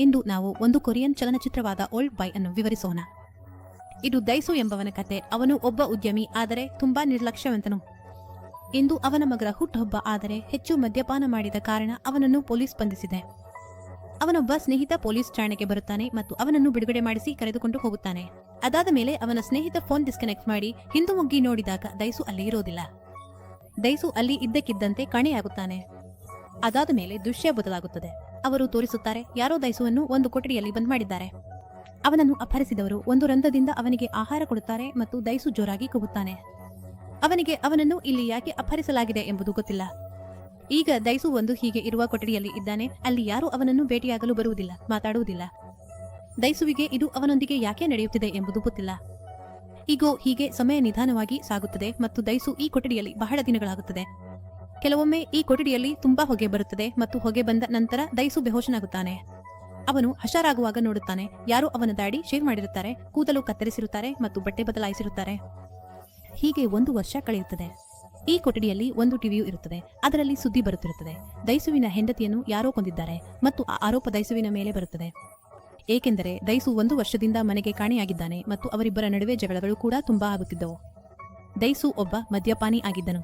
ಇಂದು ನಾವು ಒಂದು Korean ಚಲನಚಿತ್ರವಾದ old ಬಾಯ್ ಅನ್ನು ವಿವರಿಸೋಣ. ಇದು ದೈಸು ಎಂಬವನ ಕತೆ. ಅವನು ಒಬ್ಬ ಉದ್ಯಮಿ, ಆದರೆ ತುಂಬಾ ನಿರ್ಲಕ್ಷ್ಯವಂತನು. ಇಂದು ಅವನ ಮಗರ ಹುಟ್ಟುಹಬ್ಬ, ಆದರೆ ಹೆಚ್ಚು ಮದ್ಯಪಾನ ಮಾಡಿದ ಕಾರಣ ಅವನನ್ನು ಪೊಲೀಸ್ ಬಂಧಿಸಿದೆ. ಅವನೊಬ್ಬ ಸ್ನೇಹಿತ ಪೊಲೀಸ್ ಠಾಣೆಗೆ ಬರುತ್ತಾನೆ ಮತ್ತು ಅವನನ್ನು ಬಿಡುಗಡೆ ಮಾಡಿಸಿ ಕರೆದುಕೊಂಡು ಹೋಗುತ್ತಾನೆ. ಅದಾದ ಮೇಲೆ ಅವನ ಸ್ನೇಹಿತ ಫೋನ್ ಡಿಸ್ಕನೆಕ್ಟ್ ಮಾಡಿ ಹಿಂದು ಮುಗ್ಗಿ ನೋಡಿದಾಗ ದೈಸು ಅಲ್ಲಿ ಇರೋದಿಲ್ಲ. ದೈಸು ಅಲ್ಲಿ ಇದ್ದಕ್ಕಿದ್ದಂತೆ ಕಾಣೆಯಾಗುತ್ತಾನೆ. ಅದಾದ ಮೇಲೆ ದೃಶ್ಯ ಬದಲಾಗುತ್ತದೆ. ಅವರು ತೋರಿಸುತ್ತಾರೆ, ಯಾರೋ ದೈಸುವನ್ನು ಒಂದು ಕೊಠಡಿಯಲ್ಲಿ ಬಂದ್ ಮಾಡಿದ್ದಾರೆ. ಅವನನ್ನು ಅಪಹರಿಸಿದವರು ಒಂದು ರಂಧ್ರದಿಂದ ಅವನಿಗೆ ಆಹಾರ ಕೊಡುತ್ತಾರೆ ಮತ್ತು ದೈಸು ಜೋರಾಗಿ ಕೂಗುತ್ತಾನೆ. ಅವನಿಗೆ ಅವನನ್ನು ಇಲ್ಲಿ ಯಾಕೆ ಅಪಹರಿಸಲಾಗಿದೆ ಎಂಬುದು ಗೊತ್ತಿಲ್ಲ. ಈಗ ದೈಸು ಒಂದು ಹೀಗೆ ಇರುವ ಕೊಠಡಿಯಲ್ಲಿ ಇದ್ದಾನೆ. ಅಲ್ಲಿ ಯಾರೂ ಅವನನ್ನು ಭೇಟಿಯಾಗಲು ಬರುವುದಿಲ್ಲ, ಮಾತಾಡುವುದಿಲ್ಲ. ದೈಸುವಿಗೆ ಇದು ಅವನೊಂದಿಗೆ ಯಾಕೆ ನಡೆಯುತ್ತಿದೆ ಎಂಬುದು ಗೊತ್ತಿಲ್ಲ. ಈಗ ಹೀಗೆ ಸಮಯ ನಿಧಾನವಾಗಿ ಸಾಗುತ್ತದೆ ಮತ್ತು ದೈಸು ಈ ಕೊಠಡಿಯಲ್ಲಿ ಬಹಳ ದಿನಗಳಾಗುತ್ತದೆ. ಕೆಲವೊಮ್ಮೆ ಈ ಕೊಠಡಿಯಲ್ಲಿ ತುಂಬಾ ಹೊಗೆ ಬರುತ್ತದೆ ಮತ್ತು ಹೊಗೆ ಬಂದ ನಂತರ ದೈಸು ಬೆಹೋಶನಾಗುತ್ತಾನೆ. ಅವನು ಹುಷಾರಾಗುವಾಗ ನೋಡುತ್ತಾನೆ, ಯಾರೋ ಅವನ ದಾಡಿ ಶೇವ್ ಮಾಡಿರುತ್ತಾರೆ, ಕೂದಲು ಕತ್ತರಿಸಿರುತ್ತಾರೆ ಮತ್ತು ಬಟ್ಟೆ ಬದಲಾಯಿಸಿರುತ್ತಾರೆ. ಹೀಗೆ 1 ವರ್ಷ ಕಳೆಯುತ್ತದೆ. ಈ ಕೊಠಡಿಯಲ್ಲಿ ಒಂದು ಟಿವಿಯೂ ಇರುತ್ತದೆ. ಅದರಲ್ಲಿ ಸುದ್ದಿ ಬರುತ್ತಿರುತ್ತದೆ, ದೈಸುವಿನ ಹೆಂಡತಿಯನ್ನು ಯಾರೋ ಕೊಂದಿದ್ದಾರೆ ಮತ್ತು ಆ ಆರೋಪ ದೈಸುವಿನ ಮೇಲೆ ಬರುತ್ತದೆ. ಏಕೆಂದರೆ ದೈಸು 1 ವರ್ಷದಿಂದ ಮನೆಗೆ ಕಾಣೆಯಾಗಿದ್ದಾನೆ ಮತ್ತು ಅವರಿಬ್ಬರ ನಡುವೆ ಜಗಳಗಳು ಕೂಡ ತುಂಬಾ ಆಗುತ್ತಿದ್ದವು. ದೈಸು ಒಬ್ಬ ಮದ್ಯಪಾನಿ ಆಗಿದ್ದನು.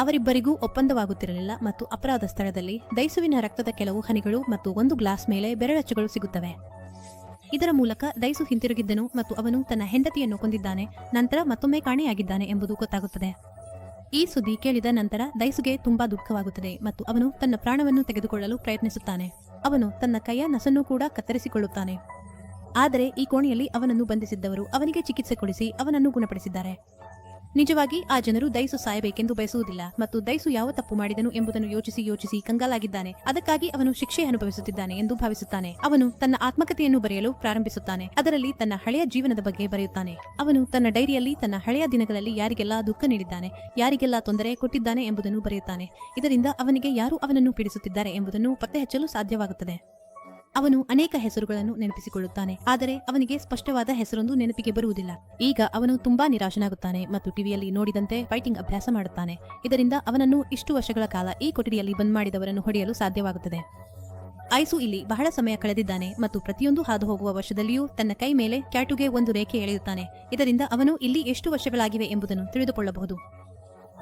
ಅವರಿಬ್ಬರಿಗೂ ಒಪ್ಪಂದವಾಗುತ್ತಿರಲಿಲ್ಲ ಮತ್ತು ಅಪರಾಧ ಸ್ಥಳದಲ್ಲಿ ದೈಸುವಿನ ರಕ್ತದ ಕೆಲವು ಹನಿಗಳು ಮತ್ತು ಒಂದು ಗ್ಲಾಸ್ ಮೇಲೆ ಬೆರಳಚ್ಚುಗಳು ಸಿಗುತ್ತವೆ. ಇದರ ಮೂಲಕ ದೈಸು ಹಿಂತಿರುಗಿದ್ದನು ಮತ್ತು ಅವನು ತನ್ನ ಹೆಂಡತಿಯನ್ನು ಕೊಂದಿದ್ದಾನೆ, ನಂತರ ಮತ್ತೊಮ್ಮೆ ಕಾಣೆಯಾಗಿದ್ದಾನೆ ಎಂಬುದು ಗೊತ್ತಾಗುತ್ತದೆ. ಈ ಸುದ್ದಿ ಕೇಳಿದ ನಂತರ ದೈಸುಗೆ ತುಂಬಾ ದುಃಖವಾಗುತ್ತದೆ ಮತ್ತು ಅವನು ತನ್ನ ಪ್ರಾಣವನ್ನು ತೆಗೆದುಕೊಳ್ಳಲು ಪ್ರಯತ್ನಿಸುತ್ತಾನೆ. ಅವನು ತನ್ನ ಕೈಯ ನಸನ್ನು ಕೂಡ ಕತ್ತರಿಸಿಕೊಳ್ಳುತ್ತಾನೆ. ಆದರೆ ಈ ಕೋಣೆಯಲ್ಲಿ ಅವನನ್ನು ಬಂಧಿಸಿದ್ದವರು ಅವನಿಗೆ ಚಿಕಿತ್ಸೆ ಕೊಡಿಸಿ ಅವನನ್ನು ಗುಣಪಡಿಸಿದ್ದಾರೆ. ನಿಜವಾಗಿ ಆ ಜನರು ದೈಸು ಸಾಯಬೇಕೆಂದು ಬಯಸುವುದಿಲ್ಲ ಮತ್ತು ದೈಸು ಯಾವ ತಪ್ಪು ಮಾಡಿದನು ಎಂಬುದನ್ನು ಯೋಚಿಸಿ ಕಂಗಾಲಾಗಿದ್ದಾನೆ. ಅದಕ್ಕಾಗಿ ಅವನು ಶಿಕ್ಷೆ ಅನುಭವಿಸುತ್ತಿದ್ದಾನೆ ಎಂದು ಭಾವಿಸುತ್ತಾನೆ. ಅವನು ತನ್ನ ಆತ್ಮಕಥೆಯನ್ನು ಬರೆಯಲು ಪ್ರಾರಂಭಿಸುತ್ತಾನೆ. ಅದರಲ್ಲಿ ತನ್ನ ಹಳೆಯ ಜೀವನದ ಬಗ್ಗೆ ಬರೆಯುತ್ತಾನೆ. ಅವನು ತನ್ನ ಡೈರಿಯಲ್ಲಿ ತನ್ನ ಹಳೆಯ ದಿನಗಳಲ್ಲಿ ಯಾರಿಗೆಲ್ಲ ದುಃಖ ನೀಡಿದ್ದಾನೆ, ಯಾರಿಗೆಲ್ಲ ತೊಂದರೆ ಕೊಟ್ಟಿದ್ದಾನೆ ಎಂಬುದನ್ನು ಬರೆಯುತ್ತಾನೆ. ಇದರಿಂದ ಅವನಿಗೆ ಯಾರು ಅವನನ್ನು ಪೀಡಿಸುತ್ತಿದ್ದಾರೆ ಎಂಬುದನ್ನು ಪತ್ತೆ ಹಚ್ಚಲು ಸಾಧ್ಯವಾಗುತ್ತದೆ. ಅವನು ಅನೇಕ ಹೆಸರುಗಳನ್ನು ನೆನಪಿಸಿಕೊಳ್ಳುತ್ತಾನೆ, ಆದರೆ ಅವನಿಗೆ ಸ್ಪಷ್ಟವಾದ ಹೆಸರೊಂದು ನೆನಪಿಗೆ ಬರುವುದಿಲ್ಲ. ಈಗ ಅವನು ತುಂಬಾ ನಿರಾಶನಾಗುತ್ತಾನೆ ಮತ್ತು ಟಿವಿಯಲ್ಲಿ ನೋಡಿದಂತೆ ಫೈಟಿಂಗ್ ಅಭ್ಯಾಸ ಮಾಡುತ್ತಾನೆ. ಇದರಿಂದ ಅವನನ್ನು ಇಷ್ಟು ವರ್ಷಗಳ ಕಾಲ ಈ ಕೊಠಡಿಯಲ್ಲಿ ಬಂದ್ ಮಾಡಿದವರನ್ನು ಹೊಡೆಯಲು ಸಾಧ್ಯವಾಗುತ್ತದೆ. ಐಸು ಇಲ್ಲಿ ಬಹಳ ಸಮಯ ಕಳೆದಿದ್ದಾನೆ ಮತ್ತು ಪ್ರತಿಯೊಂದು ಹಾದು ಹೋಗುವ ವರ್ಷದಲ್ಲಿಯೂ ತನ್ನ ಕೈ ಮೇಲೆ ಕ್ಯಾಟುಗೆ ಒಂದು ರೇಖೆ ಎಳೆಯುತ್ತಾನೆ. ಇದರಿಂದ ಅವನು ಇಲ್ಲಿ ಎಷ್ಟು ವರ್ಷಗಳಾಗಿವೆ ಎಂಬುದನ್ನು ತಿಳಿದುಕೊಳ್ಳಬಹುದು.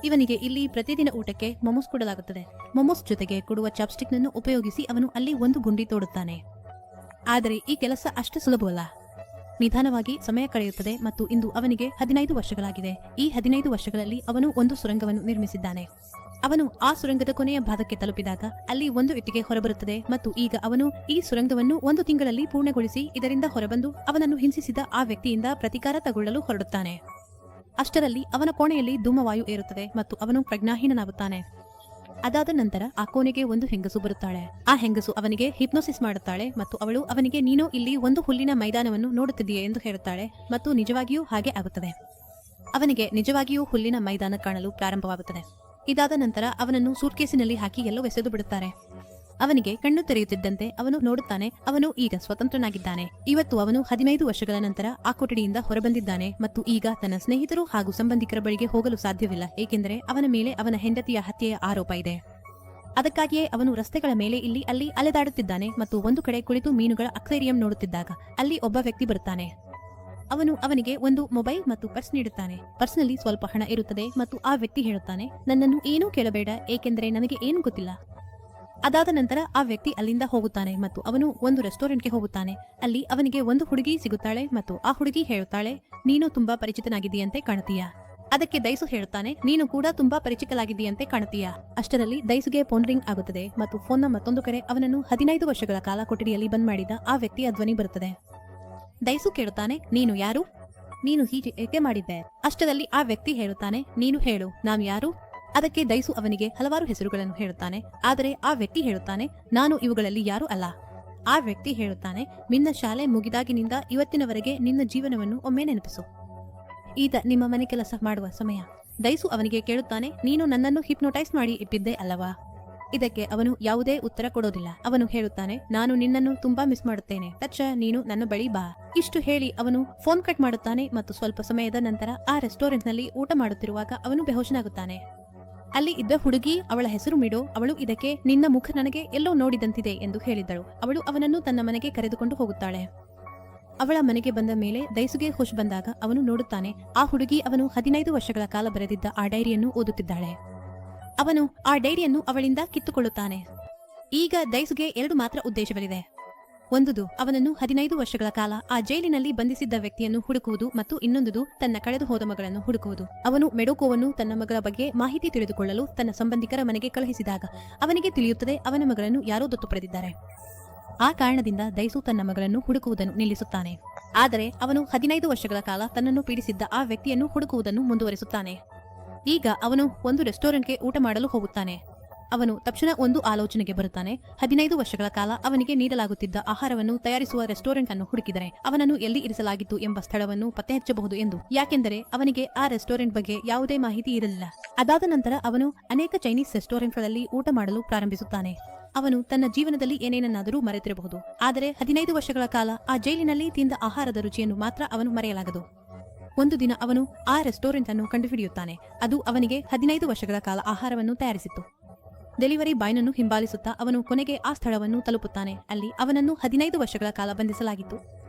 ಇವನಿಗೆ ಇಲ್ಲಿ ಪ್ರತಿದಿನ ಊಟಕ್ಕೆ ಮೊಮೋಸ್ ಕೊಡಲಾಗುತ್ತದೆ. ಮೊಮೋಸ್ ಜೊತೆಗೆ ಕೊಡುವ ಚಾಪ್ಸ್ಟಿಕ್ ನನ್ನು ಉಪಯೋಗಿಸಿ ಅವನು ಅಲ್ಲಿ ಒಂದು ಗುಂಡಿ ತೋಡುತ್ತಾನೆ. ಆದರೆ ಈ ಕೆಲಸ ಅಷ್ಟು ಸುಲಭವಲ್ಲ. ನಿಧಾನವಾಗಿ ಸಮಯ ಕಳೆಯುತ್ತದೆ ಮತ್ತು ಇಂದು ಅವನಿಗೆ 15 ವರ್ಷಗಳಾಗಿದೆ. ಈ 15 ವರ್ಷಗಳಲ್ಲಿ ಅವನು ಒಂದು ಸುರಂಗವನ್ನು ನಿರ್ಮಿಸಿದ್ದಾನೆ. ಅವನು ಆ ಸುರಂಗದ ಕೊನೆಯ ಭಾಗಕ್ಕೆ ತಲುಪಿದಾಗ ಅಲ್ಲಿ ಒಂದು ಇಟ್ಟಿಗೆ ಹೊರಬರುತ್ತದೆ ಮತ್ತು ಈಗ ಅವನು ಈ ಸುರಂಗವನ್ನು 1 ತಿಂಗಳಲ್ಲಿ ಪೂರ್ಣಗೊಳಿಸಿ ಇದರಿಂದ ಹೊರಬಂದು ಅವನನ್ನು ಹಿಂಸಿಸಿದ ಆ ವ್ಯಕ್ತಿಯಿಂದ ಪ್ರತೀಕಾರ ತಗೊಳ್ಳಲು ಹೊರಡುತ್ತಾನೆ. ಅಷ್ಟರಲ್ಲಿ ಅವನ ಕೋಣೆಯಲ್ಲಿ ಧೂಮವಾಯು ಏರುತ್ತದೆ ಮತ್ತು ಅವನು ಪ್ರಜ್ಞಾಹೀನನಾಗುತ್ತಾನೆ. ಅದಾದ ನಂತರ ಆ ಕೋಣೆಗೆ ಒಂದು ಹೆಂಗಸು ಬರುತ್ತಾಳೆ. ಆ ಹೆಂಗಸು ಅವನಿಗೆ ಹಿಪ್ನೋಸಿಸ್ ಮಾಡುತ್ತಾಳೆ ಮತ್ತು ಅವಳು ಅವನಿಗೆ, ನೀನು ಇಲ್ಲಿ ಒಂದು ಹುಲ್ಲಿನ ಮೈದಾನವನ್ನು ನೋಡುತ್ತಿದೆಯೇ ಎಂದು ಹೇಳುತ್ತಾಳೆ ಮತ್ತು ನಿಜವಾಗಿಯೂ ಹಾಗೆ ಆಗುತ್ತದೆ. ಅವನಿಗೆ ನಿಜವಾಗಿಯೂ ಹುಲ್ಲಿನ ಮೈದಾನ ಕಾಣಲು ಪ್ರಾರಂಭವಾಗುತ್ತದೆ. ಇದಾದ ನಂತರ ಅವನನ್ನು ಸೂಟ್ಕೇಸಿನಲ್ಲಿ ಹಾಕಿ ಎಲ್ಲೋ ಎಸೆದು ಬಿಡುತ್ತಾರೆ. ಅವನಿಗೆ ಕಣ್ಣು ತೆರೆಯುತ್ತಿದ್ದಂತೆ ಅವನು ನೋಡುತ್ತಾನೆ, ಅವನು ಈಗ ಸ್ವತಂತ್ರನಾಗಿದ್ದಾನೆ. ಇವತ್ತು ಅವನು 15 ವರ್ಷಗಳ ನಂತರ ಆ ಕೊಠಡಿಯಿಂದ ಹೊರಬಂದಿದ್ದಾನೆ ಮತ್ತು ಈಗ ತನ್ನ ಸ್ನೇಹಿತರು ಹಾಗೂ ಸಂಬಂಧಿಕರ ಬಳಿಗೆ ಹೋಗಲು ಸಾಧ್ಯವಿಲ್ಲ, ಏಕೆಂದರೆ ಅವನ ಮೇಲೆ ಅವನ ಹೆಂಡತಿಯ ಹತ್ಯೆಯ ಆರೋಪ ಇದೆ. ಅದಕ್ಕಾಗಿಯೇ ಅವನು ರಸ್ತೆಗಳ ಮೇಲೆ ಇಲ್ಲಿ ಅಲ್ಲಿ ಅಲೆದಾಡುತ್ತಿದ್ದಾನೆ ಮತ್ತು ಒಂದು ಕಡೆ ಕುಳಿತು ಮೀನುಗಳ ಅಕ್ವೇರಿಯಂ ನೋಡುತ್ತಿದ್ದಾಗ ಅಲ್ಲಿ ಒಬ್ಬ ವ್ಯಕ್ತಿ ಬರುತ್ತಾನೆ. ಅವನು ಅವನಿಗೆ ಒಂದು ಮೊಬೈಲ್ ಮತ್ತು ಪರ್ಸ್ ನೀಡುತ್ತಾನೆ. ಪರ್ಸ್ನಲ್ಲಿ ಸ್ವಲ್ಪ ಹಣ ಇರುತ್ತದೆ ಮತ್ತು ಆ ವ್ಯಕ್ತಿ ಹೇಳುತ್ತಾನೆ, ನನ್ನನ್ನು ಏನೂ ಕೇಳಬೇಡ, ಏಕೆಂದರೆ ನನಗೆ ಏನು ಗೊತ್ತಿಲ್ಲ. ಅದಾದ ನಂತರ ಆ ವ್ಯಕ್ತಿ ಅಲ್ಲಿಂದ ಹೋಗುತ್ತಾನೆ ಮತ್ತು ಅವನು ಒಂದು ರೆಸ್ಟೋರೆಂಟ್ಗೆ ಹೋಗುತ್ತಾನೆ. ಅಲ್ಲಿ ಅವನಿಗೆ ಒಂದು ಹುಡುಗಿ ಸಿಗುತ್ತಾಳೆ ಮತ್ತು ಆ ಹುಡುಗಿ ಹೇಳುತ್ತಾಳೆ, ನೀನು ತುಂಬಾ ಪರಿಚಿತನಾಗಿದ್ದೀಯಂತೆ ಕಾಣುತ್ತೀಯಾ. ಅದಕ್ಕೆ ದೈಸು ಹೇಳುತ್ತಾನೆ, ನೀನು ಕೂಡ ತುಂಬಾ ಪರಿಚಿತನಾಗಿದ್ದೀಯಂತೆ ಕಾಣುತ್ತೀಯಾ. ಅಷ್ಟರಲ್ಲಿ ದೈಸುಗೆ ಫೋನ್ ರಿಂಗ್ ಆಗುತ್ತದೆ ಮತ್ತು ಫೋನ್ನ ಮತ್ತೊಂದು ಕಡೆ ಅವನನ್ನು 15 ವರ್ಷಗಳ ಕಾಲ ಕೊಠಡಿಯಲ್ಲಿ ಬಂದ್ ಮಾಡಿದ ಆ ವ್ಯಕ್ತಿಯ ಧ್ವನಿ ಬರುತ್ತದೆ. ದೈಸು ಕೇಳುತ್ತಾನೆ, ನೀನು ಯಾರು? ನೀನು ಹೀಗೆ ಏಕೆ ಮಾಡಿದ್ದೆ? ಅಷ್ಟರಲ್ಲಿ ಆ ವ್ಯಕ್ತಿ ಹೇಳುತ್ತಾನೆ, ನೀನು ಹೇಳು, ನಾನು ಯಾರು? ಅದಕ್ಕೆ ದೈಸು ಅವನಿಗೆ ಹಲವಾರು ಹೆಸರುಗಳನ್ನು ಹೇಳುತ್ತಾನೆ. ಆದರೆ ಆ ವ್ಯಕ್ತಿ ಹೇಳುತ್ತಾನೆ, ನಾನು ಇವುಗಳಲ್ಲಿ ಯಾರೂ ಅಲ್ಲ. ಆ ವ್ಯಕ್ತಿ ಹೇಳುತ್ತಾನೆ, ನಿನ್ನ ಶಾಲೆ ಮುಗಿದಾಗಿನಿಂದ ಇವತ್ತಿನವರೆಗೆ ನಿನ್ನ ಜೀವನವನ್ನು ಒಮ್ಮೆ ನೆನಪಿಸು. ಈಗ ನಿಮ್ಮ ಮನೆ ಕೆಲಸ ಮಾಡುವ ಸಮಯ. ದೈಸು ಅವನಿಗೆ ಕೇಳುತ್ತಾನೆ, ನೀನು ನನ್ನನ್ನು ಹಿಪ್ನೋಟೈಸ್ ಮಾಡಿ ಇಟ್ಟಿದ್ದೆ ಅಲ್ಲವಾ? ಇದಕ್ಕೆ ಅವನು ಯಾವುದೇ ಉತ್ತರ ಕೊಡೋದಿಲ್ಲ. ಅವನು ಹೇಳುತ್ತಾನೆ, ನಾನು ನಿನ್ನನ್ನು ತುಂಬಾ ಮಿಸ್ ಮಾಡುತ್ತೇನೆ, ತಕ್ಷಣ ನೀನು ನನ್ನ ಬಳಿ ಬಾ. ಇಷ್ಟು ಹೇಳಿ ಅವನು ಫೋನ್ ಕಟ್ ಮಾಡುತ್ತಾನೆ ಮತ್ತು ಸ್ವಲ್ಪ ಸಮಯದ ನಂತರ ಆ ರೆಸ್ಟೋರೆಂಟ್ನಲ್ಲಿ ಊಟ ಮಾಡುತ್ತಿರುವಾಗ ಅವನು ಬೆಹೋಶನಾಗುತ್ತಾನೆ. ಅಲ್ಲಿ ಇದ್ದ ಹುಡುಗಿ ಅವಳ ಹೆಸರು ಮಿಡೋ. ಅವಳು ಇದಕ್ಕೆ ನಿನ್ನ ಮುಖ ನನಗೆ ಎಲ್ಲೋ ನೋಡಿದಂತಿದೆ ಎಂದು ಹೇಳಿದ್ದಳು. ಅವಳು ಅವನನ್ನು ತನ್ನ ಮನೆಗೆ ಕರೆದುಕೊಂಡು ಹೋಗುತ್ತಾಳೆ. ಅವಳ ಮನೆಗೆ ಬಂದ ಮೇಲೆ ದೈಸುಗೆ ಹುಷ್ ಬಂದಾಗ ಅವನು ನೋಡುತ್ತಾನೆ, ಆ ಹುಡುಗಿ ಅವನು 15 ವರ್ಷಗಳ ಕಾಲ ಬರೆದಿದ್ದ ಆ ಡೈರಿಯನ್ನು ಓದುತ್ತಿದ್ದಾಳೆ. ಅವನು ಆ ಡೈರಿಯನ್ನು ಅವಳಿಂದ ಕಿತ್ತುಕೊಳ್ಳುತ್ತಾನೆ. ಈಗ ದೈಸುಗೆ 2 ಮಾತ್ರ ಉದ್ದೇಶಗಳಿವೆ. ಒಂದುದು ಅವನನ್ನು 15 ವರ್ಷಗಳ ಕಾಲ ಆ ಜೈಲಿನಲ್ಲಿ ಬಂಧಿಸಿದ್ದ ವ್ಯಕ್ತಿಯನ್ನು ಹುಡುಕುವುದು ಮತ್ತು ಇನ್ನೊಂದುದು ತನ್ನ ಕಳೆದು ಹೋದ ಮಗಳನ್ನು ಹುಡುಕುವುದು. ಅವನು ಮೆಡೋಕೋವನ್ನು ತನ್ನ ಮಗಳ ಬಗ್ಗೆ ಮಾಹಿತಿ ತಿಳಿದುಕೊಳ್ಳಲು ತನ್ನ ಸಂಬಂಧಿಕರ ಮನೆಗೆ ಕಳುಹಿಸಿದಾಗ ಅವನಿಗೆ ತಿಳಿಯುತ್ತದೆ ಅವನ ಮಗಳನ್ನು ಯಾರೋ ದತ್ತು ಪಡೆದಿದ್ದಾರೆ. ಆ ಕಾರಣದಿಂದ ದೈಸು ತನ್ನ ಮಗಳನ್ನು ಹುಡುಕುವುದನ್ನು ನಿಲ್ಲಿಸುತ್ತಾನೆ. ಆದರೆ ಅವನು 15 ವರ್ಷಗಳ ಕಾಲ ತನ್ನನ್ನು ಪೀಡಿಸಿದ್ದ ಆ ವ್ಯಕ್ತಿಯನ್ನು ಹುಡುಕುವುದನ್ನು ಮುಂದುವರಿಸುತ್ತಾನೆ. ಈಗ ಅವನು ಒಂದು ರೆಸ್ಟೋರೆಂಟ್ಗೆ ಊಟ ಮಾಡಲು ಹೋಗುತ್ತಾನೆ. ಅವನು ತಕ್ಷಣ ಒಂದು ಆಲೋಚನೆಗೆ ಬರುತ್ತಾನೆ. 15 ವರ್ಷಗಳ ಕಾಲ ಅವನಿಗೆ ನೀಡಲಾಗುತ್ತಿದ್ದ ಆಹಾರವನ್ನು ತಯಾರಿಸುವ ರೆಸ್ಟೋರೆಂಟ್ ಅನ್ನು ಹುಡುಕಿದರೆ ಅವನನ್ನು ಎಲ್ಲಿ ಇರಿಸಲಾಗಿತ್ತು ಎಂಬ ಸ್ಥಳವನ್ನು ಪತ್ತೆ ಹಚ್ಚಬಹುದು ಎಂದು. ಯಾಕೆಂದರೆ ಅವನಿಗೆ ಆ ರೆಸ್ಟೋರೆಂಟ್ ಬಗ್ಗೆ ಯಾವುದೇ ಮಾಹಿತಿ ಇರಲಿಲ್ಲ. ಅದಾದ ನಂತರ ಅವನು ಅನೇಕ ಚೈನೀಸ್ ರೆಸ್ಟೋರೆಂಟ್ಗಳಲ್ಲಿ ಊಟ ಮಾಡಲು ಪ್ರಾರಂಭಿಸುತ್ತಾನೆ. ಅವನು ತನ್ನ ಜೀವನದಲ್ಲಿ ಏನೇನನ್ನಾದರೂ ಮರೆತಿರಬಹುದು, ಆದರೆ 15 ವರ್ಷಗಳ ಕಾಲ ಆ ಜೈಲಿನಲ್ಲಿ ತಿಂದ ಆಹಾರದ ರುಚಿಯನ್ನು ಮಾತ್ರ ಅವನು ಮರೆಯಲಾಗದು. ಒಂದು ದಿನ ಅವನು ಆ ರೆಸ್ಟೋರೆಂಟ್ ಅನ್ನು ಕಂಡುಹಿಡಿಯುತ್ತಾನೆ. ಅದು ಅವನಿಗೆ 15 ವರ್ಷಗಳ ಕಾಲ ಆಹಾರವನ್ನು ತಯಾರಿಸಿತ್ತು. ಡೆಲಿವರಿ ಬಾಯ್ನನ್ನು ಹಿಂಬಾಲಿಸುತ್ತಾ ಅವನು ಕೊನೆಗೆ ಆ ಸ್ಥಳವನ್ನು ತಲುಪುತ್ತಾನೆ. ಅಲ್ಲಿ ಅವನನ್ನು 15 ವರ್ಷಗಳ ಕಾಲ ಬಂಧಿಸಲಾಗಿತ್ತು.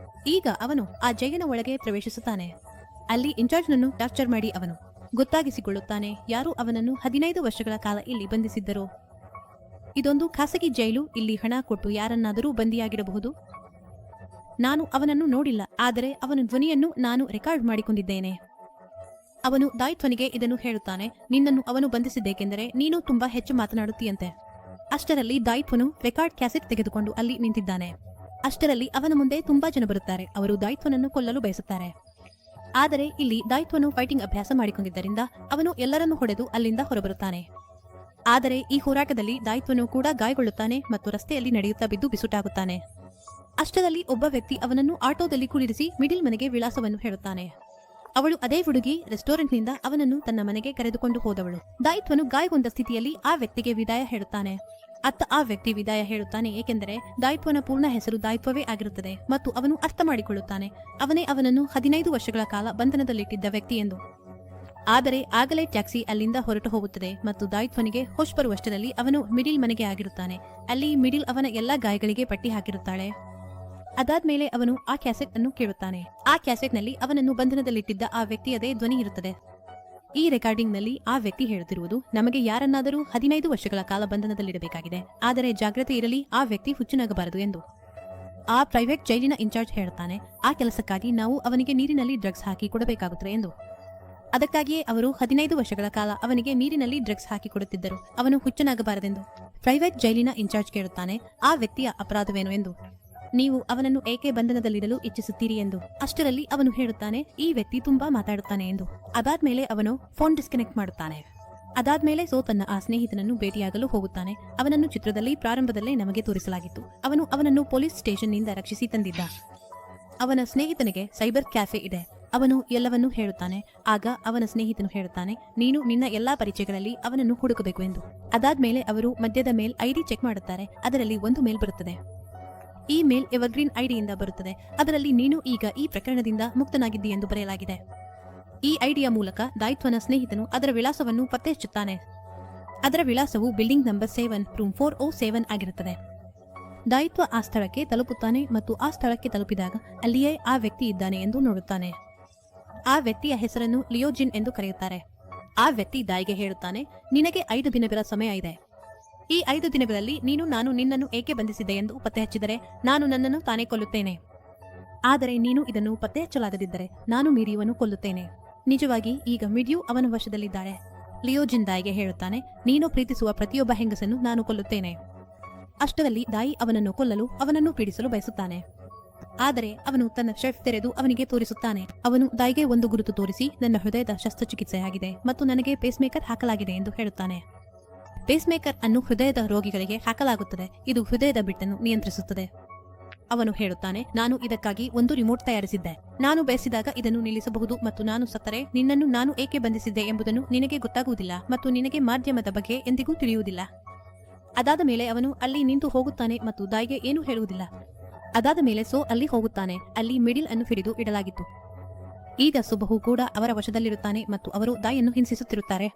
ಈಗ ಅವನು ಆ ಜೈಲಿನ ಒಳಗೆ ಪ್ರವೇಶಿಸುತ್ತಾನೆ. ಅಲ್ಲಿ ಇನ್ಚಾರ್ಜ್ನನ್ನು ಟಾರ್ಚರ್ ಮಾಡಿ ಅವನು ಗೊತ್ತಾಗಿಸಿಕೊಳ್ಳುತ್ತಾನೆ ಯಾರು ಅವನನ್ನು 15 ವರ್ಷಗಳ ಕಾಲ ಇಲ್ಲಿ ಬಂಧಿಸಿದ್ದರೋ. ಇದೊಂದು ಖಾಸಗಿ ಜೈಲು, ಇಲ್ಲಿ ಹಣ ಕೊಟ್ಟು ಯಾರನ್ನಾದರೂ ಬಂದಿಯಾಗಿರಬಹುದು. ನಾನು ಅವನನ್ನು ನೋಡಿಲ್ಲ, ಆದರೆ ಅವನ ಧ್ವನಿಯನ್ನು ನಾನು ರೆಕಾರ್ಡ್ ಮಾಡಿಕೊಂಡಿದ್ದೇನೆ. ಅವನು ದಾಯಿತ್ವನಿಗೆ ಇದನ್ನು ಹೇಳುತ್ತಾನೆ. ನಿನ್ನನ್ನು ಅವನು ಬಂಧಿಸಿದ್ದೇಕೆಂದರೆ ನೀನು ತುಂಬಾ ಹೆಚ್ಚು ಮಾತನಾಡುತ್ತೀಯಂತೆ. ಅಷ್ಟರಲ್ಲಿ ದಾಯಿತ್ವನು ರೆಕಾರ್ಡ್ ಕ್ಯಾಸೆಟ್ ತೆಗೆದುಕೊಂಡು ಅಲ್ಲಿ ನಿಂತಿದ್ದಾನೆ. ಅಷ್ಟರಲ್ಲಿ ಅವನ ಮುಂದೆ ತುಂಬಾ ಜನ ಬರುತ್ತಾರೆ. ಅವರು ದಾಯಿತ್ವನನ್ನು ಕೊಲ್ಲಲು ಬಯಸುತ್ತಾರೆ. ಆದರೆ ಇಲ್ಲಿ ದಾಯಿತ್ವನು ಫೈಟಿಂಗ್ ಅಭ್ಯಾಸ ಮಾಡಿಕೊಂಡಿದ್ದರಿಂದ ಅವನು ಎಲ್ಲರನ್ನೂ ಹೊಡೆದು ಅಲ್ಲಿಂದ ಹೊರಬರುತ್ತಾನೆ. ಆದರೆ ಈ ಹೋರಾಟದಲ್ಲಿ ದಾಯಿತ್ವನು ಕೂಡ ಗಾಯಗೊಳ್ಳುತ್ತಾನೆ ಮತ್ತು ರಸ್ತೆಯಲ್ಲಿ ನಡೆಯುತ್ತಾ ಬಿದ್ದು ಬಿಸುಟಾಗುತ್ತಾನೆ. ಅಷ್ಟರಲ್ಲಿ ಒಬ್ಬ ವ್ಯಕ್ತಿ ಅವನನ್ನು ಆಟೋದಲ್ಲಿ ಕುಳ್ಳಿರಿಸಿ ಮಿಡಿಲ್ ಮನೆಗೆ ವಿಳಾಸವನ್ನು ಹೇಳುತ್ತಾನೆ. ಅವಳು ಅದೇ ಹುಡುಗಿ ರೆಸ್ಟೋರೆಂಟ್ನಿಂದ ಅವನನ್ನು ತನ್ನ ಮನೆಗೆ ಕರೆದುಕೊಂಡು ಹೋದವಳು. ದಾಯಿತ್ವನು ಗಾಯಗೊಂಡ ಸ್ಥಿತಿಯಲ್ಲಿ ಆ ವ್ಯಕ್ತಿಗೆ ವಿದಾಯ ಹೇಳುತ್ತಾನೆ. ಅತ್ತ ಆ ವ್ಯಕ್ತಿ ವಿದಾಯ ಹೇಳುತ್ತಾನೆ, ಏಕೆಂದರೆ ದಾಯಿತ್ವನ ಪೂರ್ಣ ಹೆಸರು ದಾಯಿತ್ವವೇ ಆಗಿರುತ್ತದೆ ಮತ್ತು ಅವನು ಅರ್ಥ ಮಾಡಿಕೊಳ್ಳುತ್ತಾನೆ ಅವನೇ ಅವನನ್ನು 15 ವರ್ಷಗಳ ಕಾಲ ಬಂಧನದಲ್ಲಿಟ್ಟಿದ್ದ ವ್ಯಕ್ತಿ ಎಂದು. ಆದರೆ ಆಗಲೇ ಟ್ಯಾಕ್ಸಿ ಅಲ್ಲಿಂದ ಹೊರಟು ಹೋಗುತ್ತದೆ ಮತ್ತು ದಾಯಿತ್ವನಿಗೆ ಹೋಶ್ ಬರುವಷ್ಟರಲ್ಲಿ ಅವನು ಮಿಡಿಲ್ ಮನೆಗೆ ಆಗಿರುತ್ತಾನೆ. ಅಲ್ಲಿ ಮಿಡಿಲ್ ಅವನ ಎಲ್ಲಾ ಗಾಯಗಳಿಗೆ ಪಟ್ಟಿ ಹಾಕಿರುತ್ತಾಳೆ. ಅದಾದ್ಮೇಲೆ ಅವನು ಆ ಕ್ಯಾಸೆಟ್ ಅನ್ನು ಕೇಳುತ್ತಾನೆ. ಆ ಕ್ಯಾಸೆಟ್ನಲ್ಲಿ ಅವನನ್ನು ಬಂಧನದಲ್ಲಿಟ್ಟಿದ್ದ ಆ ವ್ಯಕ್ತಿಯದೇ ಧ್ವನಿ ಇರುತ್ತದೆ. ಈ ರೆಕಾರ್ಡಿಂಗ್ನಲ್ಲಿ ಆ ವ್ಯಕ್ತಿ ಹೇಳುತ್ತಿರುವುದು, ನಮಗೆ ಯಾರನ್ನಾದರೂ 15 ವರ್ಷಗಳ ಕಾಲ ಬಂಧನದಲ್ಲಿಡಬೇಕಾಗಿದೆ, ಆದರೆ ಜಾಗ್ರತೆ ಇರಲಿ, ಆ ವ್ಯಕ್ತಿ ಹುಚ್ಚುನಾಗಬಾರದು ಎಂದು. ಆ ಪ್ರೈವೇಟ್ ಜೈಲಿನ ಇನ್ಚಾರ್ಜ್ ಹೇಳುತ್ತಾನೆ, ಆ ಕೆಲಸಕ್ಕಾಗಿ ನಾವು ಅವನಿಗೆ ನೀರಿನಲ್ಲಿ ಡ್ರಗ್ಸ್ ಹಾಕಿ ಕೊಡಬೇಕಾಗುತ್ತದೆ ಎಂದು. ಅದಕ್ಕಾಗಿಯೇ ಅವರು 15 ವರ್ಷಗಳ ಕಾಲ ಅವನಿಗೆ ನೀರಿನಲ್ಲಿ ಡ್ರಗ್ಸ್ ಹಾಕಿ ಕೊಡುತ್ತಿದ್ದರು, ಅವನು ಹುಚ್ಚನಾಗಬಾರದೆಂದು. ಪ್ರೈವೇಟ್ ಜೈಲಿನ ಇನ್ಚಾರ್ಜ್ ಕೇಳುತ್ತಾನೆ, ಆ ವ್ಯಕ್ತಿಯ ಅಪರಾಧವೇನು ಎಂದು. ನೀವು ಅವನನ್ನು ಏಕೆ ಬಂಧನದಲ್ಲಿಡಲು ಇಚ್ಛಿಸುತ್ತೀರಿ ಎಂದು. ಅಷ್ಟರಲ್ಲಿ ಅವನು ಹೇಳುತ್ತಾನೆ, ಈ ವ್ಯಕ್ತಿ ತುಂಬಾ ಮಾತಾಡುತ್ತಾನೆ ಎಂದು. ಅದಾದ್ಮೇಲೆ ಅವನು ಫೋನ್ ಡಿಸ್ಕನೆಕ್ಟ್ ಮಾಡುತ್ತಾನೆ. ಅದಾದ್ಮೇಲೆ ತನ್ನ ಆ ಸ್ನೇಹಿತನನ್ನು ಭೇಟಿಯಾಗಲು ಹೋಗುತ್ತಾನೆ. ಅವನನ್ನು ಚಿತ್ರದಲ್ಲಿ ಪ್ರಾರಂಭದಲ್ಲೇ ನಮಗೆ ತೋರಿಸಲಾಗಿತ್ತು. ಅವನು ಅವನನ್ನು ಪೊಲೀಸ್ ಸ್ಟೇಷನ್ನಿಂದ ರಕ್ಷಿಸಿ ತಂದಿದ್ದ. ಅವನ ಸ್ನೇಹಿತನಿಗೆ ಸೈಬರ್ ಕ್ಯಾಫೆ ಇದೆ. ಅವನು ಎಲ್ಲವನ್ನೂ ಹೇಳುತ್ತಾನೆ. ಆಗ ಅವನ ಸ್ನೇಹಿತನು ಹೇಳುತ್ತಾನೆ, ನೀನು ನಿನ್ನ ಎಲ್ಲಾ ಪರಿಚಯಗಳಲ್ಲಿ ಅವನನ್ನು ಹುಡುಕಬೇಕು ಎಂದು. ಅದಾದ್ಮೇಲೆ ಅವರು ಮಧ್ಯದ ಮೇಲ್ ಐಡಿ ಚೆಕ್ ಮಾಡುತ್ತಾರೆ. ಅದರಲ್ಲಿ ಒಂದು ಮೇಲ್ ಬರುತ್ತದೆ. ಈ ಮೇಲ್ ಎವರ್ಗ್ರೀನ್ ಐಡಿಯಿಂದ ಬರುತ್ತದೆ. ಅದರಲ್ಲಿ ನೀನು ಈಗ ಈ ಪ್ರಕರಣದಿಂದ ಮುಕ್ತನಾಗಿದ್ದಿ ಎಂದು ಬರೆಯಲಾಗಿದೆ. ಈ ಐಡಿಯ ಮೂಲಕ ದಾಯಿತ್ವನ ಸ್ನೇಹಿತನು ಅದರ ವಿಳಾಸವನ್ನು ಪತ್ತೆ ಹಚ್ಚುತ್ತಾನೆ. ಅದರ ವಿಳಾಸವು ಬಿಲ್ಡಿಂಗ್ ನಂಬರ್ 7 ರೂಮ್ 407 ಆಗಿರುತ್ತದೆ. ದಾಯಿತ್ವ ಆ ಸ್ಥಳಕ್ಕೆ ತಲುಪುತ್ತಾನೆ ಮತ್ತು ಆ ಸ್ಥಳಕ್ಕೆ ತಲುಪಿದಾಗ ಅಲ್ಲಿಯೇ ಆ ವ್ಯಕ್ತಿ ಇದ್ದಾನೆ ಎಂದು ನೋಡುತ್ತಾನೆ. ಆ ವ್ಯಕ್ತಿಯ ಹೆಸರನ್ನು ಲಿಯೋಜಿನ್ ಎಂದು ಕರೆಯುತ್ತಾರೆ. ಆ ವ್ಯಕ್ತಿ ದಾಯಿಗೆ ಹೇಳುತ್ತಾನೆ, ನಿನಗೆ 5 ದಿನಗಳ ಸಮಯ ಇದೆ. ಈ 5 ದಿನಗಳಲ್ಲಿ ನಾನು ನಿನ್ನನ್ನು ಏಕೆ ಬಂಧಿಸಿದೆ ಎಂದು ಪತ್ತೆ ಹಚ್ಚಿದರೆ ನಾನು ನನ್ನನ್ನು ತಾನೇ ಕೊಲ್ಲುತ್ತೇನೆ. ಆದರೆ ನೀನು ಇದನ್ನು ಪತ್ತೆ ಹಚ್ಚಲಾಗದಿದ್ದರೆ ನಾನು ಮೀರಿಯುವನ್ನು ಕೊಲ್ಲುತ್ತೇನೆ. ನಿಜವಾಗಿ ಈಗ ಮಿಡ್ಯು ಅವನ ವಶದಲ್ಲಿದ್ದಾಳೆ. ಲಿಯೋಜಿನ್ ದಾಯಿಗೆ ಹೇಳುತ್ತಾನೆ, ನೀನು ಪ್ರೀತಿಸುವ ಪ್ರತಿಯೊಬ್ಬ ಹೆಂಗಸನ್ನು ನಾನು ಕೊಲ್ಲುತ್ತೇನೆ. ಅಷ್ಟರಲ್ಲಿ ದಾಯಿ ಅವನನ್ನು ಕೊಲ್ಲಲು ಅವನನ್ನು ಪೀಡಿಸಲು ಬಯಸುತ್ತಾನೆ. ಆದರೆ ಅವನು ತನ್ನ ಶೆಫ್ ತೆರೆದು ಅವನಿಗೆ ತೋರಿಸುತ್ತಾನೆ. ಅವನು ದಾಯಿಗೆ ಒಂದು ಗುರುತು ತೋರಿಸಿ, ನನ್ನ ಹೃದಯದ ಶಸ್ತ್ರಚಿಕಿತ್ಸೆಯಾಗಿದೆ ಮತ್ತು ನನಗೆ ಪೇಸ್ಮೇಕರ್ ಹಾಕಲಾಗಿದೆ ಎಂದು ಹೇಳುತ್ತಾನೆ. ಪೇಸ್ಮೇಕರ್ ಅನ್ನು ಹೃದಯದ ರೋಗಿಗಳಿಗೆ ಹಾಕಲಾಗುತ್ತದೆ. ಇದು ಹೃದಯದ ಬಿಟ್ಟನ್ನು ನಿಯಂತ್ರಿಸುತ್ತದೆ. ಅವನು ಹೇಳುತ್ತಾನೆ, ನಾನು ಇದಕ್ಕಾಗಿ ಒಂದು ರಿಮೋಟ್ ತಯಾರಿಸಿದ್ದೆ. ನಾನು ಬಯಸಿದಾಗ ಇದನ್ನು ನಿಲ್ಲಿಸಬಹುದು ಮತ್ತು ನಾನು ಸತ್ತರೆ ನಿನ್ನನ್ನು ನಾನು ಏಕೆ ಬಂಧಿಸಿದ್ದೆ ಎಂಬುದನ್ನು ನಿನಗೆ ಗೊತ್ತಾಗುವುದಿಲ್ಲ ಮತ್ತು ನಿನಗೆ ಮಾಧ್ಯಮದ ಬಗ್ಗೆ ಎಂದಿಗೂ ತಿಳಿಯುವುದಿಲ್ಲ. ಅದಾದ ಮೇಲೆ ಅವನು ಅಲ್ಲಿ ನಿಂತು ಹೋಗುತ್ತಾನೆ ಮತ್ತು ದಾಯಿಗೆ ಏನೂ ಹೇಳುವುದಿಲ್ಲ. ಅದಾದ ಮೇಲೆ ಅಲ್ಲಿ ಹೋಗುತ್ತಾನೆ. ಅಲ್ಲಿ ಮಿಡಿಲ್ ಅನ್ನು ಹಿಡಿದು ಇಡಲಾಗಿತ್ತು. ಈಗ ಸುಬಹು ಕೂಡ ಅವರ ವಶದಲ್ಲಿರುತ್ತಾನೆ ಮತ್ತು ಅವರು ದಾಯಿಯನ್ನು ಹಿಂಸಿಸುತ್ತಿರುತ್ತಾರೆ.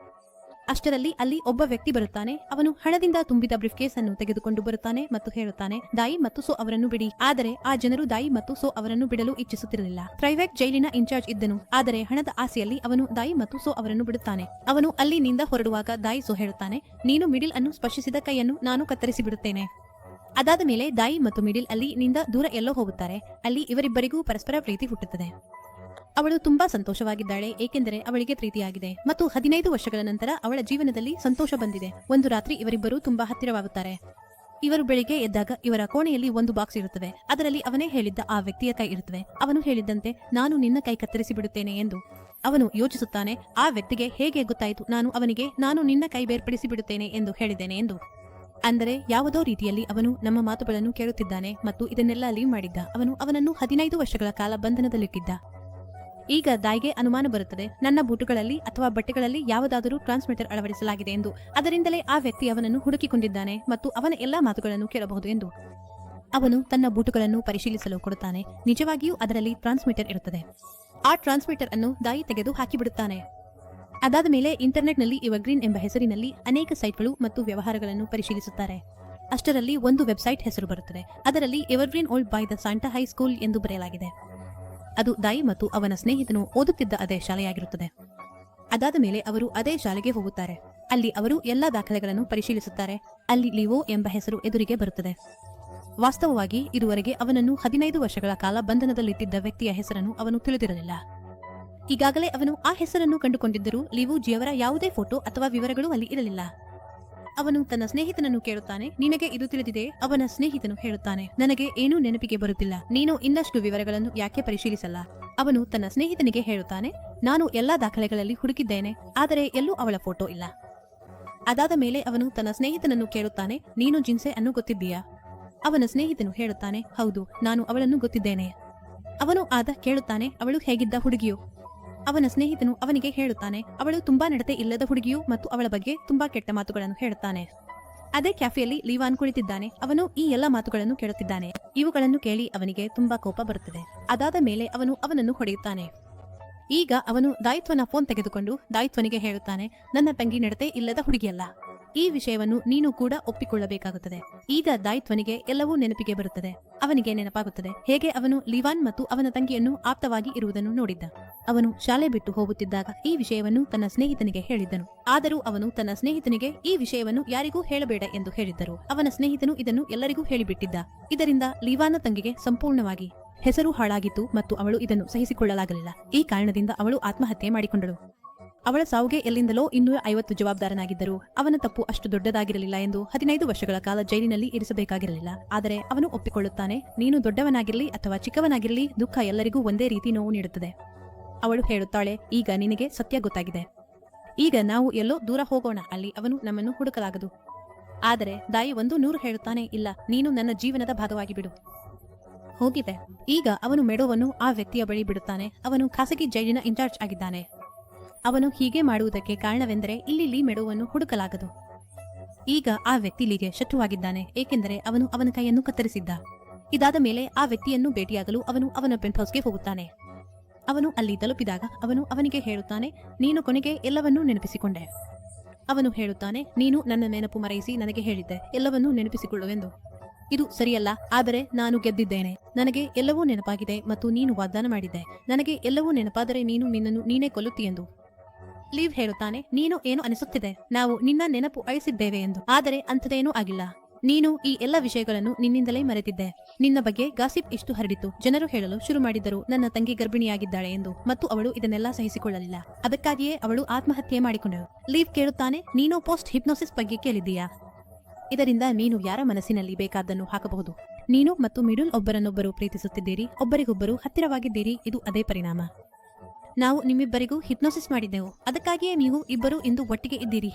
ಅಷ್ಟರಲ್ಲಿ ಅಲ್ಲಿ ಒಬ್ಬ ವ್ಯಕ್ತಿ ಬರುತ್ತಾನೆ. ಅವನು ಹಣದಿಂದ ತುಂಬಿದ ಬ್ರೀಫ್ ಕೇಸ್ ಅನ್ನು ತೆಗೆದುಕೊಂಡು ಬರುತ್ತಾನೆ ಮತ್ತು ಹೇಳುತ್ತಾನೆ, ದಾಯಿ ಮತ್ತು ಸೋ ಅವರನ್ನು ಬಿಡಿ. ಆದರೆ ಆ ಜನರು ದಾಯಿ ಮತ್ತು ಸೋ ಅವರನ್ನು ಬಿಡಲು ಇಚ್ಛಿಸುತ್ತಿರಲಿಲ್ಲ. ಟ್ರೈವ್ಯಾಕ್ ಜೈಲಿನ ಇನ್ಚಾರ್ಜ್ ಇದ್ದನು, ಆದರೆ ಹಣದ ಆಸೆಯಲ್ಲಿ ಅವನು ದಾಯಿ ಮತ್ತು ಸೋ ಅವರನ್ನು ಬಿಡುತ್ತಾನೆ. ಅವನು ಅಲ್ಲಿನಿಂದ ಹೊರಡುವಾಗ ದಾಯಿ ಸೋ ಹೇಳುತ್ತಾನೆ, ನೀನು ಮಿಡಿಲ್ ಅನ್ನು ಸ್ಪರ್ಶಿಸಿದ ಕೈಯನ್ನು ನಾನು ಕತ್ತರಿಸಿ ಬಿಡುತ್ತೇನೆ. ಅದಾದ ಮೇಲೆ ದಾಯಿ ಮತ್ತು ಮಿಡಿಲ್ ಅಲ್ಲಿ ನಿಂದ ದೂರ ಎಲ್ಲೋ ಹೋಗುತ್ತಾರೆ. ಅಲ್ಲಿ ಇವರಿಬ್ಬರಿಗೂ ಪರಸ್ಪರ ಪ್ರೀತಿ ಹುಟ್ಟುತ್ತದೆ. ಅವಳು ತುಂಬಾ ಸಂತೋಷವಾಗಿದ್ದಾಳೆ, ಏಕೆಂದರೆ ಅವಳಿಗೆ ಪ್ರೀತಿಯಾಗಿದೆ ಮತ್ತು 15 ವರ್ಷಗಳ ನಂತರ ಅವಳ ಜೀವನದಲ್ಲಿ ಸಂತೋಷ ಬಂದಿದೆ. ಒಂದು ರಾತ್ರಿ ಇವರಿಬ್ಬರು ತುಂಬಾ ಹತ್ತಿರವಾಗುತ್ತಾರೆ. ಇವರು ಬೆಳಿಗ್ಗೆ ಎದ್ದಾಗ ಇವರ ಕೋಣೆಯಲ್ಲಿ ಒಂದು ಬಾಕ್ಸ್ ಇರುತ್ತದೆ. ಅದರಲ್ಲಿ ಅವನೇ ಹೇಳಿದ್ದ ಆ ವ್ಯಕ್ತಿಯ ಕೈ ಇರುತ್ತದೆ. ಅವನು ಹೇಳಿದ್ದಂತೆ, ನಾನು ನಿನ್ನ ಕೈ ಕತ್ತರಿಸಿ ಬಿಡುತ್ತೇನೆ ಎಂದು. ಅವನು ಯೋಚಿಸುತ್ತಾನೆ, ಆ ವ್ಯಕ್ತಿಗೆ ಹೇಗೆ ಗೊತ್ತಾಯಿತು ನಾನು ನಿನ್ನ ಕೈ ಬೇರ್ಪಡಿಸಿ ಬಿಡುತ್ತೇನೆ ಎಂದು ಹೇಳಿದ್ದೇನೆ ಎಂದು. ಅಂದರೆ ಯಾವುದೋ ರೀತಿಯಲ್ಲಿ ಅವನು ನಮ್ಮ ಮಾತುಗಳನ್ನು ಕೇಳುತ್ತಿದ್ದಾನೆ ಮತ್ತು ಇದನ್ನೆಲ್ಲ ಲೀವ್ ಮಾಡಿದ್ದ. ಅವನನ್ನು 15 ವರ್ಷಗಳ ಕಾಲ ಬಂಧನದಲ್ಲಿಟ್ಟಿದ್ದ. ಈಗ ದಾಯಿಗೆ ಅನುಮಾನ ಬರುತ್ತದೆ, ನನ್ನ ಬೂಟುಗಳಲ್ಲಿ ಅಥವಾ ಬಟ್ಟೆಗಳಲ್ಲಿ ಯಾವುದಾದರೂ ಟ್ರಾನ್ಸ್ಮಿಟರ್ ಅಳವಡಿಸಲಾಗಿದೆ ಎಂದು. ಅದರಿಂದಲೇ ಆ ವ್ಯಕ್ತಿ ಅವನನ್ನು ಹುಡುಕಿಕೊಂಡಿದ್ದಾನೆ ಮತ್ತು ಅವನ ಎಲ್ಲಾ ಮಾತುಗಳನ್ನು ಕೇಳಬಹುದು ಎಂದು. ಅವನು ತನ್ನ ಬೂಟುಗಳನ್ನು ಪರಿಶೀಲಿಸಲು ಕೊಡುತ್ತಾನೆ. ನಿಜವಾಗಿಯೂ ಅದರಲ್ಲಿ ಟ್ರಾನ್ಸ್ಮಿಟರ್ ಇರುತ್ತದೆ. ಆ ಟ್ರಾನ್ಸ್ಮಿಟರ್ ಅನ್ನು ದಾಯಿ ತೆಗೆದು ಹಾಕಿಬಿಡುತ್ತಾನೆ. ಅದಾದ ಮೇಲೆ ಇಂಟರ್ನೆಟ್ನಲ್ಲಿ ಎವರ್ಗ್ರೀನ್ ಎಂಬ ಹೆಸರಿನಲ್ಲಿ ಅನೇಕ ಸೈಟ್ಗಳು ಮತ್ತು ವ್ಯವಹಾರಗಳನ್ನು ಪರಿಶೀಲಿಸುತ್ತಾರೆ. ಅಷ್ಟರಲ್ಲಿ ಒಂದು ವೆಬ್ಸೈಟ್ ಹೆಸರು ಬರುತ್ತದೆ. ಅದರಲ್ಲಿ evergreen old by the Santa high school ಎಂದು ಬರೆಯಲಾಗಿದೆ. ಅದು ದಾಯಿ ಮತ್ತು ಅವನ ಸ್ನೇಹಿತನು ಓದುತ್ತಿದ್ದ ಅದೇ ಶಾಲೆಯಾಗಿರುತ್ತದೆ. ಅದಾದ ಮೇಲೆ ಅವರು ಅದೇ ಶಾಲೆಗೆ ಹೋಗುತ್ತಾರೆ. ಅಲ್ಲಿ ಅವರು ಎಲ್ಲಾ ದಾಖಲೆಗಳನ್ನು ಪರಿಶೀಲಿಸುತ್ತಾರೆ. ಅಲ್ಲಿ ಲಿವೋ ಎಂಬ ಹೆಸರು ಎದುರಿಗೆ ಬರುತ್ತದೆ. ವಾಸ್ತವವಾಗಿ ಇದುವರೆಗೆ ಅವನನ್ನು 15 ವರ್ಷಗಳ ಕಾಲ ಬಂಧನದಲ್ಲಿಟ್ಟಿದ್ದ ವ್ಯಕ್ತಿಯ ಹೆಸರನ್ನು ಅವನು ತಿಳಿದಿರಲಿಲ್ಲ. ಈಗಾಗಲೇ ಅವನು ಆ ಹೆಸರನ್ನು ಕಂಡುಕೊಂಡಿದ್ದರೂ ಲಿವೋ ಜಿಯವರ ಯಾವುದೇ ಫೋಟೋ ಅಥವಾ ವಿವರಗಳು ಅಲ್ಲಿ ಇರಲಿಲ್ಲ. ಅವನು ತನ್ನ ಸ್ನೇಹಿತನನ್ನು ಕೇಳುತ್ತಾನೆ, ನಿನಗೆ ಇದು ತಿಳಿದಿದೆ? ಅವನ ಸ್ನೇಹಿತನು ಹೇಳುತ್ತಾನೆ, ನನಗೆ ಏನೂ ನೆನಪಿಗೆ ಬರುತ್ತಿಲ್ಲ. ನೀನು ಇನ್ನಷ್ಟು ವಿವರಗಳನ್ನು ಯಾಕೆ ಪರಿಶೀಲಿಸಲ್ಲ? ಅವನು ತನ್ನ ಸ್ನೇಹಿತನಿಗೆ ಹೇಳುತ್ತಾನೆ, ನಾನು ಎಲ್ಲಾ ದಾಖಲೆಗಳಲ್ಲಿ ಹುಡುಕಿದ್ದೇನೆ, ಆದರೆ ಎಲ್ಲೂ ಅವಳ ಫೋಟೋ ಇಲ್ಲ. ಅದಾದ ಮೇಲೆ ಅವನು ತನ್ನ ಸ್ನೇಹಿತನನ್ನು ಕೇಳುತ್ತಾನೆ, ನೀನು ಜಿನ್ಸೆ ಅನ್ನು ಗೊತ್ತಿದ್ದೀಯಾ? ಅವನ ಸ್ನೇಹಿತನು ಹೇಳುತ್ತಾನೆ, ಹೌದು, ನಾನು ಅವಳನ್ನು ಗೊತ್ತಿದ್ದೇನೆ. ಅವನು ಕೇಳುತ್ತಾನೆ, ಅವಳು ಹೇಗಿದ್ದ ಹುಡುಗಿಯು? ಅವನ ಸ್ನೇಹಿತನು ಅವನಿಗೆ ಹೇಳುತ್ತಾನೆ, ಅವಳು ತುಂಬಾ ನಡತೆ ಇಲ್ಲದ ಹುಡುಗಿಯು ಮತ್ತು ಅವಳ ಬಗ್ಗೆ ತುಂಬಾ ಕೆಟ್ಟ ಮಾತುಗಳನ್ನು ಹೇಳುತ್ತಾನೆ. ಅದೇ ಕ್ಯಾಫೆಯಲ್ಲಿ ಲೀವಾನ್ ಕುಳಿತಿದ್ದಾನೆ. ಅವನು ಈ ಎಲ್ಲ ಮಾತುಗಳನ್ನು ಕೇಳುತ್ತಿದ್ದಾನೆ. ಇವುಗಳನ್ನು ಕೇಳಿ ಅವನಿಗೆ ತುಂಬಾ ಕೋಪ ಬರುತ್ತದೆ. ಅದಾದ ಮೇಲೆ ಅವನನ್ನು ಹೊಡೆಯುತ್ತಾನೆ. ಈಗ ಅವನು ದಾಯಿತ್ವನ ಫೋನ್ ತೆಗೆದುಕೊಂಡು ದಾಯಿತ್ವನಿಗೆ ಹೇಳುತ್ತಾನೆ, ನನ್ನ ತಂಗಿ ನಡತೆ ಇಲ್ಲದ ಹುಡುಗಿಯಲ್ಲ. ಈ ವಿಷಯವನ್ನು ನೀನು ಕೂಡ ಒಪ್ಪಿಕೊಳ್ಳಬೇಕಾಗುತ್ತದೆ. ಈಗ ದಾಯಿತ್ವನಿಗೆ ಎಲ್ಲವೂ ನೆನಪಿಗೆ ಬರುತ್ತದೆ. ಅವನಿಗೆ ನೆನಪಾಗುತ್ತದೆ ಹೇಗೆ ಅವನು ಲಿವಾನ್ ಮತ್ತು ಅವನ ತಂಗಿಯನ್ನು ಆಪ್ತವಾಗಿ ಇರುವುದನ್ನು ನೋಡಿದ್ದ. ಅವನು ಶಾಲೆ ಬಿಟ್ಟು ಹೋಗುತ್ತಿದ್ದಾಗ ಈ ವಿಷಯವನ್ನು ತನ್ನ ಸ್ನೇಹಿತನಿಗೆ ಹೇಳಿದ್ದನು. ಆದರೂ ಅವನು ತನ್ನ ಸ್ನೇಹಿತನಿಗೆ ಈ ವಿಷಯವನ್ನು ಯಾರಿಗೂ ಹೇಳಬೇಡ ಎಂದು ಹೇಳಿದ್ದರು. ಅವನ ಸ್ನೇಹಿತನು ಇದನ್ನು ಎಲ್ಲರಿಗೂ ಹೇಳಿಬಿಟ್ಟಿದ್ದ. ಇದರಿಂದ ಲಿವಾನ ತಂಗಿಗೆ ಸಂಪೂರ್ಣವಾಗಿ ಹೆಸರು ಹಾಳಾಗಿತ್ತು ಮತ್ತು ಅವಳು ಇದನ್ನು ಸಹಿಸಿಕೊಳ್ಳಲಾಗಲಿಲ್ಲ. ಈ ಕಾರಣದಿಂದ ಅವಳು ಆತ್ಮಹತ್ಯೆ ಮಾಡಿಕೊಂಡಳು. ಅವಳ ಸಾವಿಗೆ ಎಲ್ಲಿಂದಲೋ 250 ಜವಾಬ್ದಾರನಾಗಿದ್ದರು. ಅವನ ತಪ್ಪು ಅಷ್ಟು ದೊಡ್ಡದಾಗಿರಲಿಲ್ಲ ಎಂದು 15 ವರ್ಷಗಳ ಕಾಲ ಜೈಲಿನಲ್ಲಿ ಇರಿಸಬೇಕಾಗಿರಲಿಲ್ಲ. ಆದರೆ ಅವನು ಒಪ್ಪಿಕೊಳ್ಳುತ್ತಾನೆ, ನೀನು ದೊಡ್ಡವನಾಗಿರಲಿ ಅಥವಾ ಚಿಕ್ಕವನಾಗಿರಲಿ, ದುಃಖ ಎಲ್ಲರಿಗೂ ಒಂದೇ ರೀತಿ ನೋವು ನೀಡುತ್ತದೆ. ಅವಳು ಹೇಳುತ್ತಾಳೆ, ಈಗ ನಿನಗೆ ಸತ್ಯ ಗೊತ್ತಾಗಿದೆ. ಈಗ ನಾವು ಎಲ್ಲೋ ದೂರ ಹೋಗೋಣ, ಅಲ್ಲಿ ಅವನು ನಮ್ಮನ್ನು ಹುಡುಕಲಾಗದು. ಆದರೆ ದಾಯಿ 100 ಹೇಳುತ್ತಾನೆ, ಇಲ್ಲ, ನೀನು ನನ್ನ ಜೀವನದ ಭಾಗವಾಗಿ ಬಿಡು. ಹೋಗಿದೆ. ಈಗ ಅವನು ಮೆಡೋವನ್ನು ಆ ವ್ಯಕ್ತಿಯ ಬಳಿ ಬಿಡುತ್ತಾನೆ. ಅವನು ಖಾಸಗಿ ಜೈಲಿನ ಇನ್ಚಾರ್ಜ್ ಆಗಿದ್ದಾನೆ. ಅವನು ಹೀಗೆ ಮಾಡುವುದಕ್ಕೆ ಕಾರಣವೆಂದರೆ ಇಲ್ಲಿ ಮೆಡೋವನ್ನು ಹುಡುಕಲಾಗದು. ಈಗ ಆ ವ್ಯಕ್ತಿ ಲೀಗೆ ಶತ್ರುವಾಗಿದ್ದಾನೆ, ಏಕೆಂದರೆ ಅವನು ಅವನ ಕೈಯನ್ನು ಕತ್ತರಿಸಿದ್ದ. ಇದಾದ ಮೇಲೆ ಆ ವ್ಯಕ್ತಿಯನ್ನು ಭೇಟಿಯಾಗಲು ಅವನು ಅವನ ಪೆಂಟ್ ಹೌಸ್ಗೆ ಹೋಗುತ್ತಾನೆ. ಅವನು ಅಲ್ಲಿ ತಲುಪಿದಾಗ ಅವನಿಗೆ ಹೇಳುತ್ತಾನೆ, ನೀನು ಕೊನೆಗೆ ಎಲ್ಲವನ್ನೂ ನೆನಪಿಸಿಕೊಂಡೆ. ಅವನು ಹೇಳುತ್ತಾನೆ, ನೀನು ನನ್ನ ನೆನಪು ಮರೆಯಿಸಿ ನನಗೆ ಹೇಳಿದ್ದೆ ಎಲ್ಲವನ್ನೂ ನೆನಪಿಸಿಕೊಳ್ಳುವೆಂದು. ಇದು ಸರಿಯಲ್ಲ, ಆದರೆ ನಾನು ಗೆದ್ದಿದ್ದೇನೆ. ನನಗೆ ಎಲ್ಲವೂ ನೆನಪಾಗಿದೆ ಮತ್ತು ನೀನು ವಾಗ್ದಾನ ಮಾಡಿದ್ದೆ, ನನಗೆ ಎಲ್ಲವೂ ನೆನಪಾದರೆ ನಿನ್ನನ್ನು ನೀನೇ ಕೊಲ್ಲುತ್ತೀಯೆಂದು. ಲೀವ್ ಹೇಳುತ್ತಾನೆ, ನೀನು ಏನು ಅನಿಸುತ್ತಿದೆ, ನಾವು ನಿನ್ನ ನೆನಪು ಅಳಿಸಿದ್ದೇವೆ ಎಂದು. ಆದರೆ ಅಂಥದ್ದೇನೂ ಆಗಿಲ್ಲ. ನೀನು ಈ ಎಲ್ಲ ವಿಷಯಗಳನ್ನು ನಿನ್ನಿಂದಲೇ ಮರೆತಿದ್ದೆ. ನಿನ್ನ ಬಗ್ಗೆ ಗಾಸಿಪ್ ಇಷ್ಟು ಹರಡಿತು. ಜನರು ಹೇಳಲು ಶುರು ಮಾಡಿದ್ದರು, ನನ್ನ ತಂಗಿ ಗರ್ಭಿಣಿಯಾಗಿದ್ದಾಳೆ ಎಂದು, ಮತ್ತು ಅವಳು ಇದನ್ನೆಲ್ಲ ಸಹಿಸಿಕೊಳ್ಳಲಿಲ್ಲ. ಅದಕ್ಕಾಗಿಯೇ ಅವಳು ಆತ್ಮಹತ್ಯೆ ಮಾಡಿಕೊಂಡಳು. ಲೀವ್ ಕೇಳುತ್ತಾನೆ, ನೀನು ಪೋಸ್ಟ್ ಹಿಪ್ನೋಸಿಸ್ ಬಗ್ಗೆ ಕೇಳಿದ್ದೀಯಾ? ಇದರಿಂದ ನೀನು ಯಾರ ಮನಸ್ಸಿನಲ್ಲಿ ಬೇಕಾದ್ದನ್ನು ಹಾಕಬಹುದು. ನೀನು ಮತ್ತು ಮಿಡುಲ್ ಒಬ್ಬರನ್ನೊಬ್ಬರು ಪ್ರೀತಿಸುತ್ತಿದ್ದೀರಿ, ಒಬ್ಬರಿಗೊಬ್ಬರು ಹತ್ತಿರವಾಗಿದ್ದೀರಿ. ಇದು ಅದೇ ಪರಿಣಾಮ. ನಾವು ನಿಮ್ಮಿಬ್ಬರಿಗೂ ಹಿಪ್ನೋಸಿಸ್ ಮಾಡಿದ್ದೆವು, ಅದಕ್ಕಾಗಿಯೇ ನೀವು ಇಬ್ಬರು ಇಂದು ಒಟ್ಟಿಗೆ ಇದ್ದೀರಿ.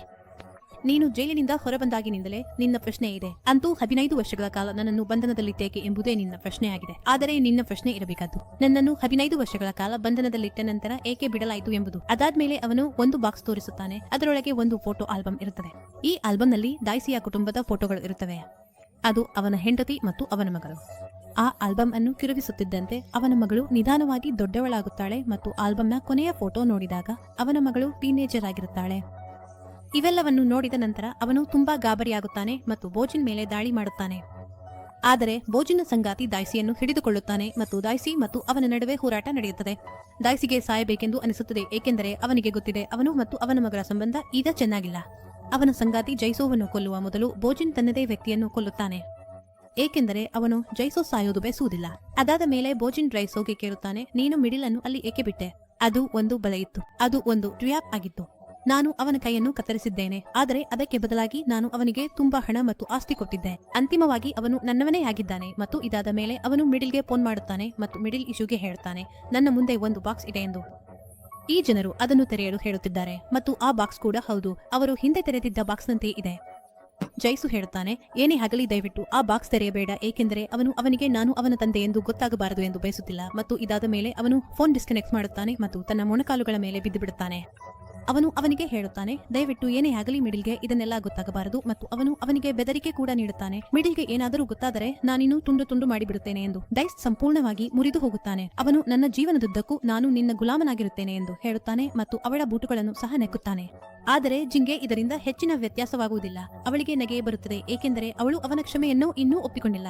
ನೀನು ಜೈಲಿನಿಂದ ಹೊರಬಂದಾಗಿನಿಂದಲೇ ನಿನ್ನ ಪ್ರಶ್ನೆ ಇದೆ. ಅಂತೂ 15 ವರ್ಷಗಳ ಕಾಲ ನನ್ನನ್ನು ಬಂಧನದಲ್ಲಿಟ್ಟೇಕೆ ಎಂಬುದೇ ನಿನ್ನ ಪ್ರಶ್ನೆಯಾಗಿದೆ. ಆದರೆ ನಿನ್ನ ಪ್ರಶ್ನೆ ಇರಬೇಕಾದ್ದು, ನನ್ನನ್ನು 15 ವರ್ಷಗಳ ಕಾಲ ಬಂಧನದಲ್ಲಿಟ್ಟ ನಂತರ ಏಕೆ ಬಿಡಲಾಯಿತು ಎಂಬುದು. ಅದಾದ್ಮೇಲೆ ಅವನು ಒಂದು ಬಾಕ್ಸ್ ತೋರಿಸುತ್ತಾನೆ. ಅದರೊಳಗೆ ಒಂದು ಫೋಟೋ ಆಲ್ಬಮ್ ಇರುತ್ತದೆ. ಈ ಆಲ್ಬಂನಲ್ಲಿ ದಾಯಿಸಿಯ ಕುಟುಂಬದ ಫೋಟೋಗಳು ಇರುತ್ತವೆ. ಅದು ಅವನ ಹೆಂಡತಿ ಮತ್ತು ಅವನ ಮಗಳು. ಆ ಆಲ್ಬಮ್ ಅನ್ನು ತಿರುಗಿಸುತ್ತಿದ್ದಂತೆ ಅವನ ಮಗಳು ನಿಧಾನವಾಗಿ ದೊಡ್ಡವಳಾಗುತ್ತಾಳೆ ಮತ್ತು ಆಲ್ಬಮ್ನ ಕೊನೆಯ ಫೋಟೋ ನೋಡಿದಾಗ ಅವನ ಮಗಳು ಟೀನೇಜರ್ ಆಗಿರುತ್ತಾಳೆ. ಇವೆಲ್ಲವನ್ನು ನೋಡಿದ ನಂತರ ಅವನು ತುಂಬಾ ಗಾಬರಿಯಾಗುತ್ತಾನೆ ಮತ್ತು ಬೋಜಿನ್ ಮೇಲೆ ದಾಳಿ ಮಾಡುತ್ತಾನೆ. ಆದರೆ ಬೋಜಿನ ಸಂಗಾತಿ ಡೈಸಿಯನ್ನು ಹಿಡಿದುಕೊಳ್ಳುತ್ತಾನೆ ಮತ್ತು ಡೈಸಿ ಮತ್ತು ಅವನ ನಡುವೆ ಹೋರಾಟ ನಡೆಯುತ್ತದೆ. ಡೈಸಿಗೆ ಸಾಯಬೇಕೆಂದು ಅನಿಸುತ್ತದೆ, ಏಕೆಂದರೆ ಅವನಿಗೆ ಗೊತ್ತಿದೆ ಅವನು ಮತ್ತು ಅವನ ಮಗಳ ಸಂಬಂಧ ಈಗ ಚೆನ್ನಾಗಿಲ್ಲ. ಅವನ ಸಂಗಾತಿ ಜೈಸೋವನ್ನು ಕೊಲ್ಲುವ ಮೊದಲು ಬೋಜಿನ್ ತನ್ನದೇ ವ್ಯಕ್ತಿಯನ್ನು ಕೊಲ್ಲುತ್ತಾನೆ, ಏಕೆಂದರೆ ಅವನು ಜೈಸೋ ಸಾಯೋದು ಬಯಸುವುದಿಲ್ಲ. ಅದಾದ ಮೇಲೆ ಬೋಜಿನ್ ಜೈಸೋಗೆ ಕೇಳುತ್ತಾನೆ, ನೀನು ಮಿಡಿಲ್ ಅನ್ನು ಅಲ್ಲಿ ಏಕೆ ಬಿಟ್ಟೆ? ಅದು ಒಂದು ಬಲೆ ಇತ್ತು, ಅದು ಒಂದು ಟ್ರ್ಯಾಪ್ ಆಗಿತ್ತು. ನಾನು ಅವನ ಕೈಯನ್ನು ಕತ್ತರಿಸಿದ್ದೇನೆ, ಆದರೆ ಅದಕ್ಕೆ ಬದಲಾಗಿ ನಾನು ಅವನಿಗೆ ತುಂಬಾ ಹಣ ಮತ್ತು ಆಸ್ತಿ ಕೊಟ್ಟಿದ್ದೆ. ಅಂತಿಮವಾಗಿ ಅವನು ನನ್ನವನೇ ಆಗಿದ್ದಾನೆ. ಮತ್ತು ಇದಾದ ಮೇಲೆ ಅವನು ಮಿಡಿಲ್ಗೆ ಫೋನ್ ಮಾಡುತ್ತಾನೆ ಮತ್ತು ಮಿಡಿಲ್ ಇಶುಗೆ ಹೇಳ್ತಾನೆ, ನನ್ನ ಮುಂದೆ ಒಂದು ಬಾಕ್ಸ್ ಇದೆ ಎಂದು. ಈ ಜನರು ಅದನ್ನು ತೆರೆಯಲು ಹೇಳುತ್ತಿದ್ದಾರೆ ಮತ್ತು ಆ ಬಾಕ್ಸ್ ಕೂಡ ಹೌದು, ಅವರು ಹಿಂದೆ ತೆರೆದಿದ್ದ ಬಾಕ್ಸ್ನಂತೆ ಇದೆ. ಜೈಸು ಹೇಳುತ್ತಾನೆ, ಏನೇ ಆಗಲಿ ದಯವಿಟ್ಟು ಆ ಬಾಕ್ಸ್ ತೆರೆಯಬೇಡ, ಏಕೆಂದರೆ ಅವನಿಗೆ ನಾನು ಅವನ ತಂದೆ ಎಂದು ಗೊತ್ತಾಗಬಾರದು ಎಂದು ಬಯಸುತ್ತಿಲ್ಲ. ಮತ್ತು ಇದಾದ ಮೇಲೆ ಅವನು ಫೋನ್ ಡಿಸ್ಕನೆಕ್ಟ್ ಮಾಡುತ್ತಾನೆ ಮತ್ತು ತನ್ನ ಮೊಣಕಾಲುಗಳ ಮೇಲೆ ಬಿದ್ದು ಬಿಡುತ್ತಾನೆ. ಅವನು ಅವನಿಗೆ ಹೇಳುತ್ತಾನೆ, ದಯವಿಟ್ಟು ಏನೇ ಆಗಲಿ ಮಿಡಿಲ್ಗೆ ಇದನ್ನೆಲ್ಲ ಗೊತ್ತಾಗಬಾರದು. ಮತ್ತು ಅವನು ಅವನಿಗೆ ಬೆದರಿಕೆ ಕೂಡ ನೀಡುತ್ತಾನೆ, ಮಿಡಿಲ್ಗೆ ಏನಾದರೂ ಗೊತ್ತಾದರೆ ನಾನಿನ್ನು ತುಂಡು ತುಂಡು ಮಾಡಿಬಿಡುತ್ತೇನೆ ಎಂದು. ಡೈಸ್ ಸಂಪೂರ್ಣವಾಗಿ ಮುರಿದು ಹೋಗುತ್ತಾನೆ. ಅವನು ನನ್ನ ಜೀವನದುದ್ದಕ್ಕೂ ನಾನು ನಿನ್ನ ಗುಲಾಮನಾಗಿರುತ್ತೇನೆ ಎಂದು ಹೇಳುತ್ತಾನೆ ಮತ್ತು ಅವಳ ಬೂಟುಗಳನ್ನು ಸಹ ನೆಕ್ಕುತ್ತಾನೆ. ಆದರೆ ಜಿಂಗೆ ಇದರಿಂದ ಹೆಚ್ಚಿನ ವ್ಯತ್ಯಾಸವಾಗುವುದಿಲ್ಲ. ಅವಳಿಗೆ ನಗೆಯೇ ಬರುತ್ತದೆ, ಏಕೆಂದರೆ ಅವಳು ಅವನ ಕ್ಷಮೆಯನ್ನು ಇನ್ನೂ ಒಪ್ಪಿಕೊಂಡಿಲ್ಲ.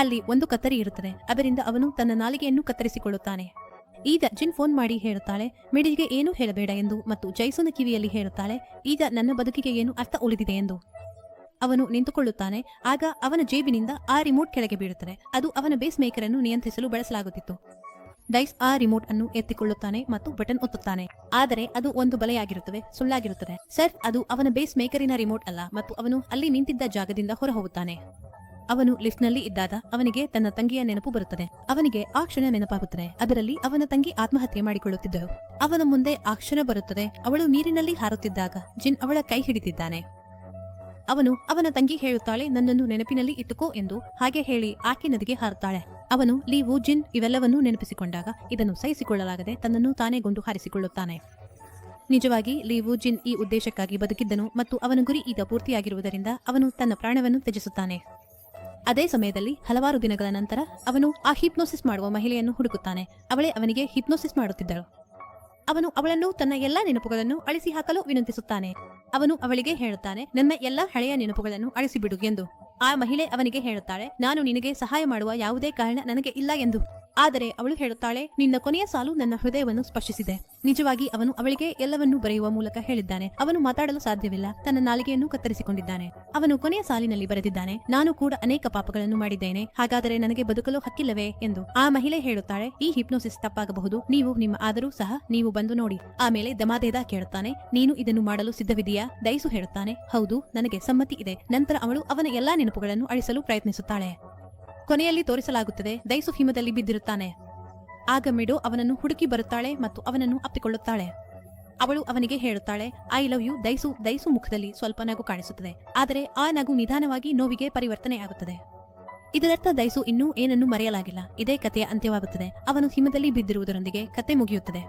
ಅಲ್ಲಿ ಒಂದು ಕತ್ತರಿ ಇರುತ್ತದೆ, ಅದರಿಂದ ಅವನು ತನ್ನ ನಾಲಿಗೆಯನ್ನು ಕತ್ತರಿಸಿಕೊಳ್ಳುತ್ತಾನೆ. ಈಗ ಜಿನ್ ಫೋನ್ ಮಾಡಿ ಹೇಳುತ್ತಾಳೆ, ಮಿಡಿಲ್ಗೆ ಏನೂ ಹೇಳಬೇಡ ಎಂದು. ಮತ್ತು ಜೈಸೋನ ಕಿವಿಯಲ್ಲಿ ಹೇಳುತ್ತಾಳೆ, ಈಗ ನನ್ನ ಬದುಕಿಗೆ ಏನು ಅರ್ಥ ಉಳಿದಿದೆ ಎಂದು. ಅವನು ನಿಂತುಕೊಳ್ಳುತ್ತಾನೆ. ಆಗ ಅವನ ಜೇಬಿನಿಂದ ಆ ರಿಮೋಟ್ ಕೆಳಗೆ ಬೀಳುತ್ತದೆ. ಅದು ಅವನ ಬೇಸ್ ಮೇಕರ್ ಅನ್ನು ನಿಯಂತ್ರಿಸಲು ಬಳಸಲಾಗುತ್ತಿತ್ತು. ಡೈಸ್ ಆ ರಿಮೋಟ್ ಅನ್ನು ಎತ್ತಿಕೊಳ್ಳುತ್ತಾನೆ ಮತ್ತು ಬಟನ್ ಒತ್ತುತ್ತಾನೆ. ಆದರೆ ಅದು ಒಂದು ಬಲೆಯಾಗಿರುತ್ತದೆ, ಸುಳ್ಳಾಗಿರುತ್ತದೆ. ಸರ್, ಅದು ಅವನ ಬೇಸ್ ಮೇಕರಿನ ರಿಮೋಟ್ ಅಲ್ಲ. ಮತ್ತು ಅವನು ಅಲ್ಲಿ ನಿಂತಿದ್ದ ಜಾಗದಿಂದ ಹೊರ ಹೋಗುತ್ತಾನೆ. ಅವನು ಲಿಫ್ಟ್ನಲ್ಲಿ ಇದ್ದಾಗ ಅವನಿಗೆ ತನ್ನ ತಂಗಿಯ ನೆನಪು ಬರುತ್ತದೆ. ಅವನಿಗೆ ಆ ಕ್ಷಣ ನೆನಪಾಗುತ್ತದೆ, ಅದರಲ್ಲಿ ಅವನ ತಂಗಿ ಆತ್ಮಹತ್ಯೆ ಮಾಡಿಕೊಳ್ಳುತ್ತಿದ್ದಳು. ಅವನ ಮುಂದೆ ಆ ಕ್ಷಣ ಬರುತ್ತದೆ, ಅವಳು ನೀರಿನಲ್ಲಿ ಹಾರುತ್ತಿದ್ದಾಗ ಜಿನ್ ಅವಳ ಕೈ ಹಿಡಿದಿದ್ದಾನೆ. ಅವನು ಅವನ ತಂಗಿ ಹೇಳುತ್ತಾಳೆ, ನನ್ನನ್ನು ನೆನಪಿನಲ್ಲಿ ಇಟ್ಟುಕೋ ಎಂದು. ಹಾಗೆ ಹೇಳಿ ಆಕೆ ನದಿಗೆ ಹಾರುತ್ತಾಳೆ. ಅವನು ಲೀವು ಜಿನ್ ಇವೆಲ್ಲವನ್ನೂ ನೆನಪಿಸಿಕೊಂಡಾಗ ಇದನ್ನು ಸಹಿಸಿಕೊಳ್ಳಲಾಗದೆ ತನ್ನನ್ನು ತಾನೇ ಗುಂಡು ಹಾರಿಸಿಕೊಳ್ಳುತ್ತಾನೆ. ನಿಜವಾಗಿ ಲೀವು ಜಿನ್ ಈ ಉದ್ದೇಶಕ್ಕಾಗಿ ಬದುಕಿದ್ದನು ಮತ್ತು ಅವನ ಗುರಿ ಈಗ ಪೂರ್ತಿಯಾಗಿರುವುದರಿಂದ ಅವನು ತನ್ನ ಪ್ರಾಣವನ್ನು ತ್ಯಜಿಸುತ್ತಾನೆ. ಅದೇ ಸಮಯದಲ್ಲಿ ಹಲವಾರು ದಿನಗಳ ನಂತರ ಅವನು ಆ ಹಿಪ್ನೋಸಿಸ್ ಮಾಡುವ ಮಹಿಳೆಯನ್ನು ಹುಡುಕುತ್ತಾನೆ. ಅವಳೇ ಅವನಿಗೆ ಹಿಪ್ನೋಸಿಸ್ ಮಾಡುತ್ತಿದ್ದಳು. ಅವನು ಅವಳನ್ನು ತನ್ನ ಎಲ್ಲಾ ನೆನಪುಗಳನ್ನು ಅಳಿಸಿ ಹಾಕಲು ವಿನಂತಿಸುತ್ತಾನೆ. ಅವನು ಅವಳಿಗೆ ಹೇಳುತ್ತಾನೆ, ನನ್ನ ಎಲ್ಲಾ ಹಳೆಯ ನೆನಪುಗಳನ್ನು ಅಳಿಸಿಬಿಡು ಎಂದು. ಆ ಮಹಿಳೆ ಅವನಿಗೆ ಹೇಳುತ್ತಾಳೆ, ನಾನು ನಿನಗೆ ಸಹಾಯ ಮಾಡುವ ಯಾವುದೇ ಕಾರಣ ನನಗೆ ಇಲ್ಲ ಎಂದು. ಆದರೆ ಅವಳು ಹೇಳುತ್ತಾಳೆ, ನಿನ್ನ ಕೊನೆಯ ಸಾಲು ನನ್ನ ಹೃದಯವನ್ನು ಸ್ಪರ್ಶಿಸಿದೆ. ನಿಜವಾಗಿ ಅವನು ಅವಳಿಗೆ ಎಲ್ಲವನ್ನೂ ಬರೆಯುವ ಮೂಲಕ ಹೇಳಿದ್ದಾನೆ. ಅವನು ಮಾತಾಡಲು ಸಾಧ್ಯವಿಲ್ಲ, ತನ್ನ ನಾಲಿಗೆಯನ್ನು ಕತ್ತರಿಸಿಕೊಂಡಿದ್ದಾನೆ. ಅವನು ಕೊನೆಯ ಸಾಲಿನಲ್ಲಿ ಬರೆದಿದ್ದಾನೆ, ನಾನು ಕೂಡ ಅನೇಕ ಪಾಪಗಳನ್ನು ಮಾಡಿದ್ದೇನೆ, ಹಾಗಾದರೆ ನನಗೆ ಬದುಕಲು ಹಕ್ಕಿಲ್ಲವೇ ಎಂದು. ಆ ಮಹಿಳೆ ಹೇಳುತ್ತಾಳೆ, ಈ ಹಿಪ್ನೋಸಿಸ್ ತಪ್ಪಾಗಬಹುದು, ನೀವು ನಿಮ್ಮ ಆದರೂ ಸಹ ನೀವು ಬಂದು ನೋಡಿ. ಆಮೇಲೆ ದಮಾದೇದ ಕೇಳುತ್ತಾನೆ, ನೀನು ಇದನ್ನು ಮಾಡಲು ಸಿದ್ಧವಿದೆಯಾ? ಡೈಸು ಹೇಳುತ್ತಾನೆ, ಹೌದು, ನನಗೆ ಸಮ್ಮತಿ ಇದೆ. ನಂತರ ಅವಳು ಅವನ ಎಲ್ಲಾ ನೆನಪುಗಳನ್ನು ಅಳಿಸಲು ಪ್ರಯತ್ನಿಸುತ್ತಾಳೆ. ಕೊನೆಯಲ್ಲಿ ತೋರಿಸಲಾಗುತ್ತದೆ, ಡೈಸು ಹಿಮದಲ್ಲಿ ಬಿದ್ದಿರುತ್ತಾನೆ. ಆಗ ಮಿಡೋ ಅವನನ್ನು ಹುಡುಕಿ ಬರುತ್ತಾಳೆ ಮತ್ತು ಅವನನ್ನು ಅಪ್ಪಿಕೊಳ್ಳುತ್ತಾಳೆ. ಅವಳು ಅವನಿಗೆ ಹೇಳುತ್ತಾಳೆ, I love you dice. Dice ಮುಖದಲ್ಲಿ ಸ್ವಲ್ಪ ನಗು ಕಾಣಿಸುತ್ತದೆ, ಆದರೆ ಆ ನಗು ನಿಧಾನವಾಗಿ ನೋವಿಗೆ ಪರಿವರ್ತನೆಯಾಗುತ್ತದೆ. ಇದರರ್ಥ ಡೈಸು ಇನ್ನೂ ಏನನ್ನೂ ಮರೆಯಲಾಗಿಲ್ಲ. ಇದೇ ಕಥೆಯ ಅಂತ್ಯವಾಗುತ್ತದೆ. ಅವನು ಹಿಮದಲ್ಲಿ ಬಿದ್ದಿರುವುದರೊಂದಿಗೆ ಕತೆ ಮುಗಿಯುತ್ತದೆ.